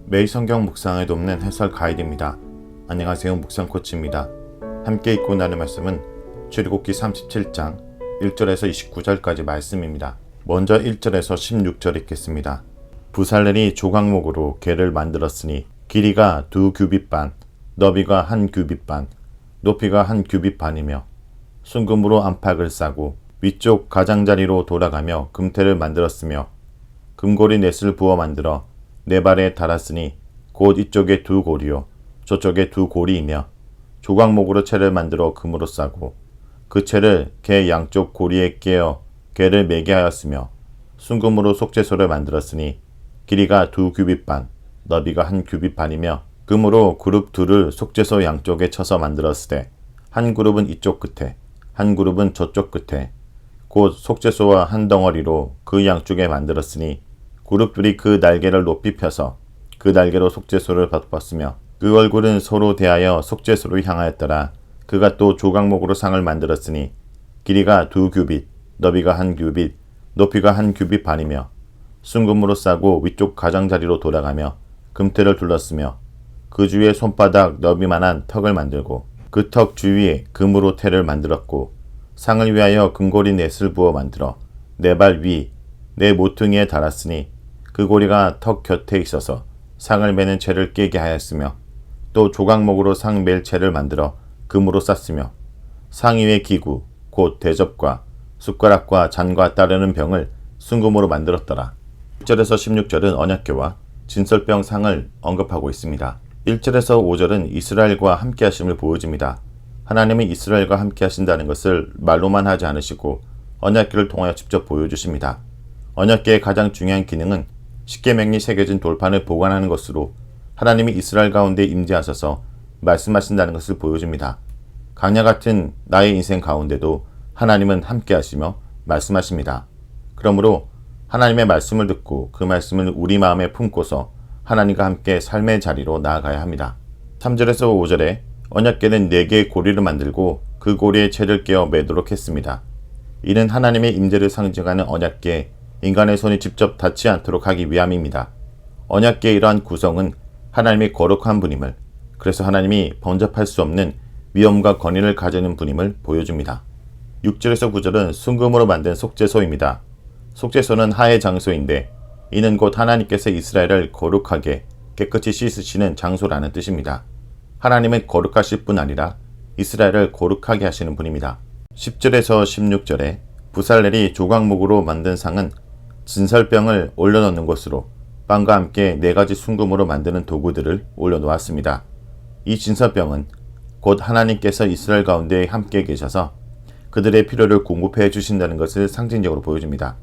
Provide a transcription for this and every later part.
매일 성경 묵상을 돕는 해설 가이드입니다. 안녕하세요. 묵상 코치입니다. 함께 읽고 나눌 말씀은 출애굽기 37장 1절에서 29절까지 말씀입니다. 먼저 1절에서 16절 읽겠습니다. 부살렐이 조각목으로 궤를 만들었으니 길이가 2규빗 반, 너비가 1규빗 반, 높이가 1규빗 반이며 순금으로 안팎을 싸고 위쪽 가장자리로 돌아가며 금태를 만들었으며 금고리 넷을 부어 만들어 네 발에 달았으니 곧 이쪽에 2고리요 저쪽에 2고리이며 조각목으로 채를 만들어 금으로 싸고 그 채를 궤 양쪽 고리에 끼어 궤를 매게 하였으며 순금으로 속죄소를 만들었으니 길이가 2규빗 반, 너비가 1규빗 반이며 금으로 그룹 둘을 속죄소 양쪽에 쳐서 만들었으되 한 그룹은 이쪽 끝에 한 그룹은 저쪽 끝에 곧 속죄소와 한 덩어리로 그 양쪽에 만들었으니 그룹들이 그 날개를 높이 펴서 그 날개로 속죄소를 바빴으며 그 얼굴은 서로 대하여 속죄소로 향하였더라. 그가 또 조각목으로 상을 만들었으니 길이가 2규빗, 너비가 1규빗, 높이가 1규빗 반이며 순금으로 싸고 위쪽 가장자리로 돌아가며 금태를 둘렀으며 그 주위에 손바닥 너비만한 턱을 만들고 그 턱 주위에 금으로 태를 만들었고 상을 위하여 금고리 넷을 부어 만들어 네 발 위, 네 모퉁이에 달았으니 그 고리가 턱 곁에 있어서 상을 매는 채를 끼게 하였으며 또 조각목으로 상 맬 채를 만들어 금으로 쌌으며 상 위의 기구 곧 대접과 숟가락과 잔과 따르는 병을 순금으로 만들었더라. 1절에서 16절은 언약궤와 진설병 상을 언급하고 있습니다. 1절에서 5절은 이스라엘과 함께 하심을 보여줍니다. 하나님이 이스라엘과 함께 하신다는 것을 말로만 하지 않으시고 언약궤를 통하여 직접 보여주십니다. 언약궤의 가장 중요한 기능은 십계명이 새겨진 돌판을 보관하는 것으로 하나님이 이스라엘 가운데 임재하셔서 말씀하신다는 것을 보여줍니다. 강야 같은 나의 인생 가운데도 하나님은 함께 하시며 말씀하십니다. 그러므로 하나님의 말씀을 듣고 그 말씀을 우리 마음에 품고서 하나님과 함께 삶의 자리로 나아가야 합니다. 3절에서 5절에 언약궤는 4개의 고리를 만들고 그 고리에 채를 끼워 매도록 했습니다. 이는 하나님의 임재를 상징하는 언약궤에 인간의 손이 직접 닿지 않도록 하기 위함입니다. 언약궤의 이러한 구성은 하나님이 거룩한 분임을, 그래서 하나님이 번잡할 수 없는 위엄과 권위를 가지는 분임을 보여줍니다. 6절에서 9절은 순금으로 만든 속죄소입니다. 속죄소는 하의 장소인데 이는 곧 하나님께서 이스라엘을 거룩하게 깨끗이 씻으시는 장소라는 뜻입니다. 하나님은 거룩하실 뿐 아니라 이스라엘을 거룩하게 하시는 분입니다. 10절에서 16절에 부살렐이 조각목으로 만든 상은 진설병을 올려놓는 곳으로 빵과 함께 4가지 순금으로 만드는 도구들을 올려놓았습니다. 이 진설병은 곧 하나님께서 이스라엘 가운데 함께 계셔서 그들의 필요를 공급해 주신다는 것을 상징적으로 보여줍니다.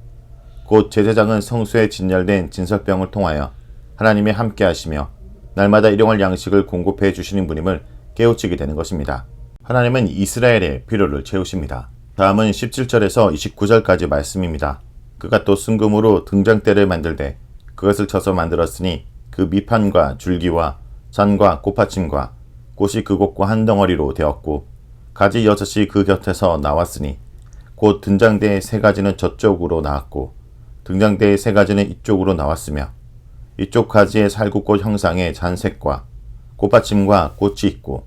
곧 제사장은 성소에 진열된 진설병을 통하여 하나님이 함께 하시며 날마다 일용할 양식을 공급해 주시는 분임을 깨우치게 되는 것입니다. 하나님은 이스라엘의 필요를 채우십니다. 다음은 17절에서 29절까지 말씀입니다. 그가 또 순금으로 등장대를 만들되 그것을 쳐서 만들었으니 그 밑판과 줄기와 잔과 꽃받침과 꽃이 그곳과 한 덩어리로 되었고 가지 6이 그 곁에서 나왔으니 곧 등장대의 3가지는 저쪽으로 나왔고 등장대의 3가지는 이쪽으로 나왔으며 이쪽 가지의 살구꽃 형상의 잔색과 꽃받침과 꽃이 있고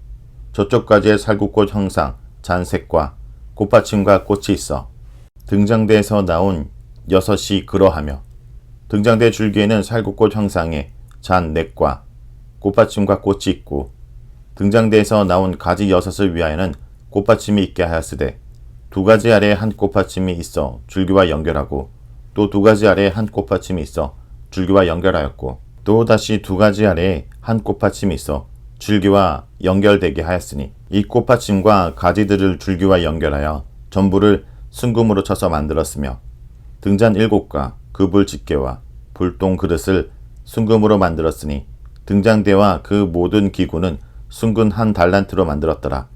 저쪽 가지의 살구꽃 형상 잔색과 꽃받침과 꽃이 있어 등장대에서 나온 6이 그러하며 등장대 줄기에는 살구꽃 형상의 잔 넷과 꽃받침과 꽃이 있고 등장대에서 나온 가지 6을 위하여는 꽃받침이 있게 하였으되 2가지 아래에 한 꽃받침이 있어 줄기와 연결하고 또 2가지 아래에 한 꽃받침이 있어 줄기와 연결하였고 또 다시 2가지 아래에 한 꽃받침이 있어 줄기와 연결되게 하였으니 이 꽃받침과 가지들을 줄기와 연결하여 전부를 순금으로 쳐서 만들었으며 등잔 7과 그불 집게와 불똥 그릇을 순금으로 만들었으니 등장대와 그 모든 기구는 순금 1달란트로 만들었더라.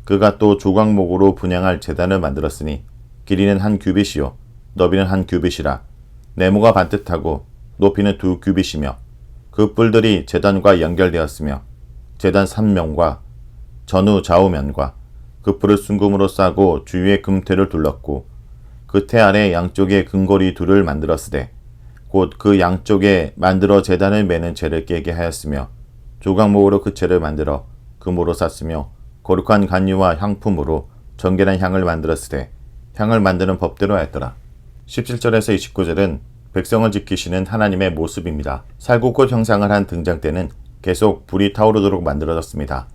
그가 또 조각목으로 분향할 제단을 만들었으니 길이는 1규빗이요 너비는 1규빗이라. 네모가 반듯하고 높이는 2규빗이며 그 뿔들이 제단과 연결되었으며 제단 3면과 전후 좌우면과 그 뿔을 순금으로 싸고 주위에 금태를 둘렀고 그 태 아래 양쪽에 금고리 둘을 만들었으되 곧 그 양쪽에 만들어 제단을 매는 재를 깨게 하였으며 조각목으로 그 재를 만들어 금으로 쌌으며 거룩한 간유와 향품으로 정결한 향을 만들었으되 향을 만드는 법대로 하였더라. 17절에서 29절은 백성을 지키시는 하나님의 모습입니다. 살구꽃 형상을 한 등장대는 계속 불이 타오르도록 만들어졌습니다.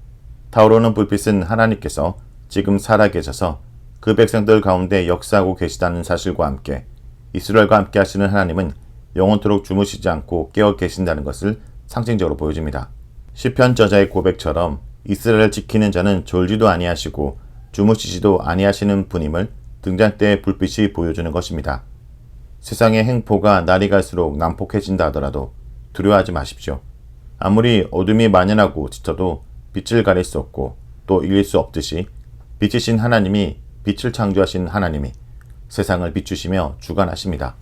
타오르는 불빛은 하나님께서 지금 살아계셔서 그 백성들 가운데 역사하고 계시다는 사실과 함께 이스라엘과 함께 하시는 하나님은 영원토록 주무시지 않고 깨어 계신다는 것을 상징적으로 보여줍니다. 시편 저자의 고백처럼 이스라엘을 지키는 자는 졸지도 아니하시고 주무시지도 아니하시는 분임을 등장대의 불빛이 보여주는 것입니다. 세상의 행포가 날이 갈수록 난폭해진다 하더라도 두려워하지 마십시오. 아무리 어둠이 만연하고 짙어도 빛을 가릴 수 없고 또 이길 수 없듯이 빛이신 하나님이 빛을 창조하신 하나님이 세상을 비추시며 주관하십니다.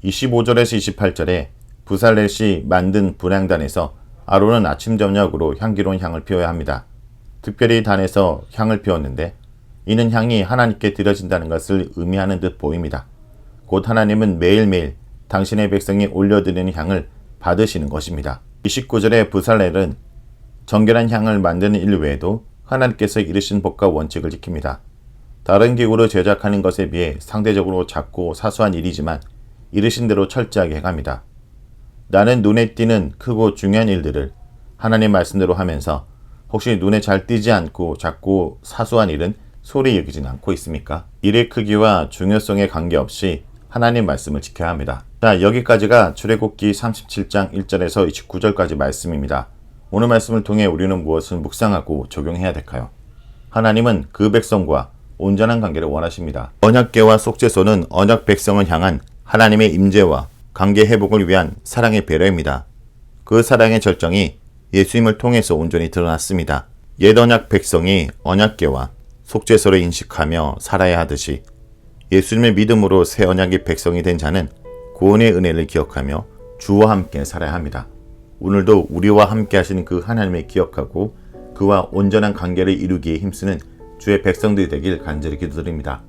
25절에서 28절에 부살렛이 만든 분향단에서 아론은 아침 저녁으로 향기로운 향을 피워야 합니다. 특별히 단에서 향을 피웠는데 이는 향이 하나님께 드려진다는 것을 의미하는 듯 보입니다. 곧 하나님은 매일매일 당신의 백성이 올려드리는 향을 받으시는 것입니다. 29절의 부살렐은 정결한 향을 만드는 일 외에도 하나님께서 이르신 법과 원칙을 지킵니다. 다른 기구로 제작하는 것에 비해 상대적으로 작고 사소한 일이지만 이르신 대로 철저하게 해갑니다. 나는 눈에 띄는 크고 중요한 일들을 하나님 말씀대로 하면서 혹시 눈에 잘 띄지 않고 작고 사소한 일은 소리 여기진 않고 있습니까? 일의 크기와 중요성에 관계없이 하나님 말씀을 지켜야 합니다. 자, 여기까지가 출애굽기 37장 1절에서 29절까지 말씀입니다. 오늘 말씀을 통해 우리는 무엇을 묵상하고 적용해야 될까요? 하나님은 그 백성과 온전한 관계를 원하십니다. 언약궤와 속죄소는 언약 백성을 향한 하나님의 임재와 관계 회복을 위한 사랑의 배려입니다. 그 사랑의 절정이 예수님을 통해서 온전히 드러났습니다. 옛 언약 백성이 언약궤와 속죄소를 인식하며 살아야 하듯이 예수님의 믿음으로 새 언약의 백성이 된 자는 구원의 은혜를 기억하며 주와 함께 살아야 합니다. 오늘도 우리와 함께 하시는 그 하나님을 기억하고 그와 온전한 관계를 이루기에 힘쓰는 주의 백성들이 되길 간절히 기도드립니다.